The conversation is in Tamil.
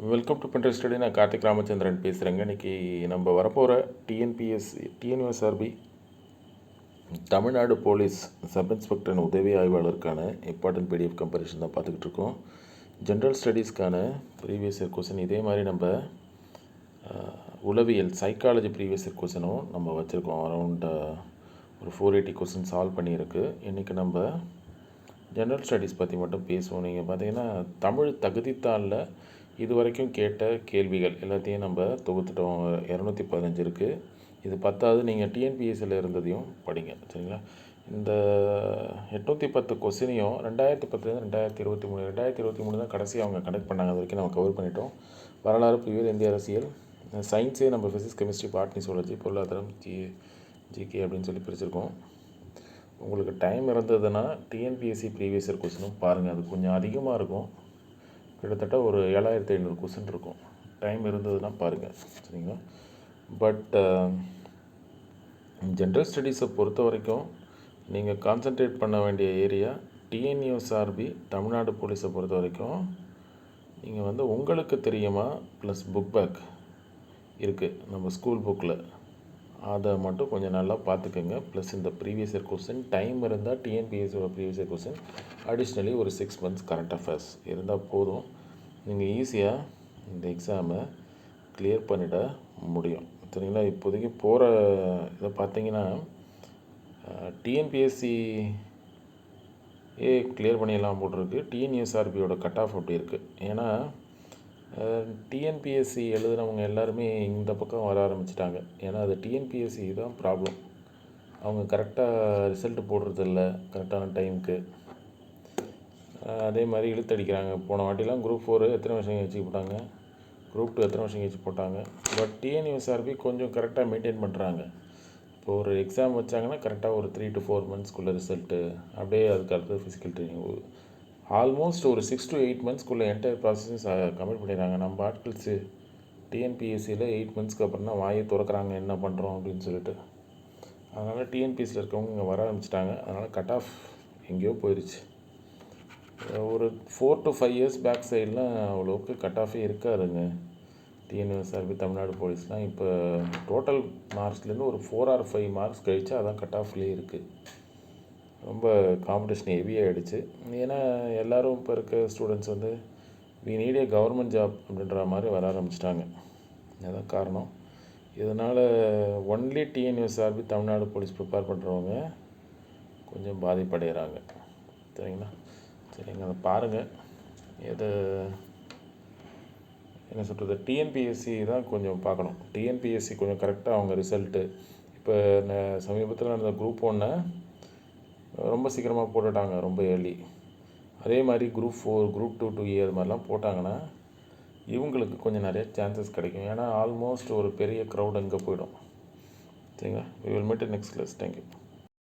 Welcome to Pinterest study. நான் கார்த்திக் ராமச்சந்திரன் பேசுகிறேங்க. இன்றைக்கி நம்ம வரப்போகிற TNUSRB Tamil Nadu police sub inspector உதவி ஆய்வாளருக்கான இம்பார்ட்டன்ட் பிடிஎஃப் கம்பரிஷன் தான் பார்த்துக்கிட்டு இருக்கோம். ஜென்ரல் ஸ்டடீஸ்க்கான ப்ரீவியஸ் இயர் கொஸ்டின் இதே மாதிரி நம்ம உளவியல் சைக்காலஜி ப்ரீவியஸ் இயர் கொஸ்டினும் நம்ம வச்சுருக்கோம். அரௌண்ட் ஒரு 480 கொஸ்டின் சால்வ் பண்ணியிருக்கு. இன்றைக்கி நம்ம ஜென்ரல் ஸ்டடீஸ் பற்றி மட்டும் பேசுவோம். நீங்கள் பார்த்தீங்கன்னா தமிழ் தகுதித்தாளில் இது வரைக்கும் கேட்ட கேள்விகள் எல்லாத்தையும் நம்ம தொகுத்துட்டோம். 215 இருக்குது. இது பத்தாவது நீங்கள் டிஎன்பிஎஸ்சியில் இருந்ததையும் படிங்க, சரிங்களா? இந்த 810 கொஸ்டினையும் 2010 2023 தான் கடைசி அவங்க கண்டக்ட் பண்ணாங்க. அது வரைக்கும் நம்ம கவர் பண்ணிட்டோம். வரலாறு, புவியியல், இந்திய அரசியல், சயின்ஸே நம்ம ஃபிசிக்ஸ், கெமிஸ்ட்ரி, பாட்னி, ஜூவாலஜி, பொருளாதாரம், ஜிகே அப்படின்னு சொல்லி பிரிச்சிருக்கோம். உங்களுக்கு டைம் இருந்ததுன்னா டிஎன்பிஎஸ்சி ப்ரீவியஸ் இயர் கொஸ்டினும் பாருங்கள். அது கொஞ்சம் அதிகமாக இருக்கும். கிட்டத்தட்ட ஒரு 7500 கொஸ்டின் இருக்கும். டைம் இருந்ததுன்னா பாருங்கள், சரிங்களா? பட் ஜென்ரல் ஸ்டடீஸை பொறுத்த வரைக்கும் நீங்கள் கான்சன்ட்ரேட் பண்ண வேண்டிய ஏரியா டிஎன்யூஎஸ்ஆர்பி தமிழ்நாடு போலீஸை பொறுத்த வரைக்கும் நீங்கள் உங்களுக்கு தெரியுமா ப்ளஸ் புக் பேக் இருக்குது நம்ம ஸ்கூல் புக்கில், அதை மட்டும் கொஞ்சம் நல்லா பார்த்துக்கோங்க. ப்ளஸ் இந்த ப்ரீவியஸ் இயர் கொஸ்டின் டைம் இருந்தால் டிஎன்பிஎஸ்சியோட ப்ரீவியஸ் இயர் கொஸ்டின் அடிஷ்னலி ஒரு 6 months கரண்ட் அஃபேர்ஸ் இருந்தால் போதும். நீங்கள் ஈஸியாக இந்த எக்ஸாமை கிளியர் பண்ணிட முடியும், சரிங்களா? இப்போதைக்கு போகிற இதை பார்த்தீங்கன்னா டிஎன்பிஎஸ்சி கிளியர் பண்ணிடலாம் போட்டிருக்கு. டிஎன்யூஎஸ்ஆர்பியோட கட் ஆஃப் அப்படி இருக்குது. ஏன்னா டிஎன்பிஎஸ்சி எழுதுனவங்க எல்லாருமே இந்த பக்கம் வர ஆரம்பிச்சிட்டாங்க. ஏன்னா அது டிஎன்பிஎஸ்சி தான் ப்ராப்ளம். அவங்க கரெக்டாக ரிசல்ட்டு போடுறதில்ல கரெக்டான டைமுக்கு. அதே மாதிரி இழுத்தடிக்கிறாங்க. போன வாட்டிலாம் குரூப் 4 எத்தனை வருஷம் கழிச்சு போட்டாங்க, குரூப் 2 எத்தனை வருஷம் கழிச்சு போட்டாங்க. பட் டிஎன்யூஎஸ்ஆர்பி கொஞ்சம் கரெக்டாக மெயின்டைன் பண்ணுறாங்க. இப்போ ஒரு எக்ஸாம் வச்சாங்கன்னா கரெக்டாக ஒரு 3 to 4 monthsக்குள்ளே ரிசல்ட்டு, அப்படியே அதுக்கு அடுத்தது ஃபிசிக்கல் ட்ரைனிங், ஆல்மோஸ்ட் ஒரு 6 to 8 monthsக்குள்ளே என்டையர் ப்ராசஸஸ் கம்ப்ளீட் பண்ணிடுறாங்க. நம்ம ஆட்கள்ஸு டிஎன்பிஎஸ்சியில் 8 monthsக்கு அப்புறம் தான் வாயை திறக்கிறாங்க என்ன பண்ணுறோம் அப்படின்னு சொல்லிட்டு. அதனால் டிஎன்பிஎஸ்சியில் இருக்கவங்க இங்கே வர ஆரம்பிச்சிட்டாங்க. அதனால் கட் ஆஃப் எங்கேயோ போயிடுச்சு. ஒரு 4 to 5 years பேக் சைடெலாம் அவ்வளோக்கு கட் ஆஃபே இருக்காதுங்க. டிஎன்யூஎஸ்ஆர்பி தமிழ்நாடு போலீஸ்லாம் இப்போ டோட்டல் மார்க்ஸ்லேருந்து ஒரு 4 or 5 marks கழிச்சு அதான் கட் ஆஃப்லேயே இருக்குது. ரொம்ப காம்படிஷன் ஹெவியாகிடுச்சு. ஏன்னா எல்லோரும் இப்போ இருக்க students we need a government job அப்படின்ற மாதிரி வர ஆரம்பிச்சிட்டாங்க. அதுதான் காரணம். இதனால் only TNUSRB Tamil Nadu police prepare பண்ணுறவங்க கொஞ்சம் பாதிப்படைகிறாங்க, சரிங்களா? சரிங்க, அதை பாருங்கள். என்ன சொல்கிறது, டிஎன்பிஎஸ்சி தான் கொஞ்சம் பார்க்கணும். டிஎன்பிஎஸ்சி கொஞ்சம் கரெக்டாக அவங்க ரிசல்ட்டு இப்போ சமீபத்தில் நடந்த குரூப் 1 ரொம்ப சீக்கிரமாக போட்டுட்டாங்க, ரொம்ப ஏர்லி. அதே மாதிரி குரூப் 4, குரூப் 2, 2A அது மாதிரிலாம் போட்டாங்கன்னா இவங்களுக்கு கொஞ்சம் நிறைய சான்சஸ் கிடைக்கும். ஏன்னா ஆல்மோஸ்ட் ஒரு பெரிய க்ரௌட் அங்கே போயிடும், சரிங்களா? We will meet in next class. Thank you.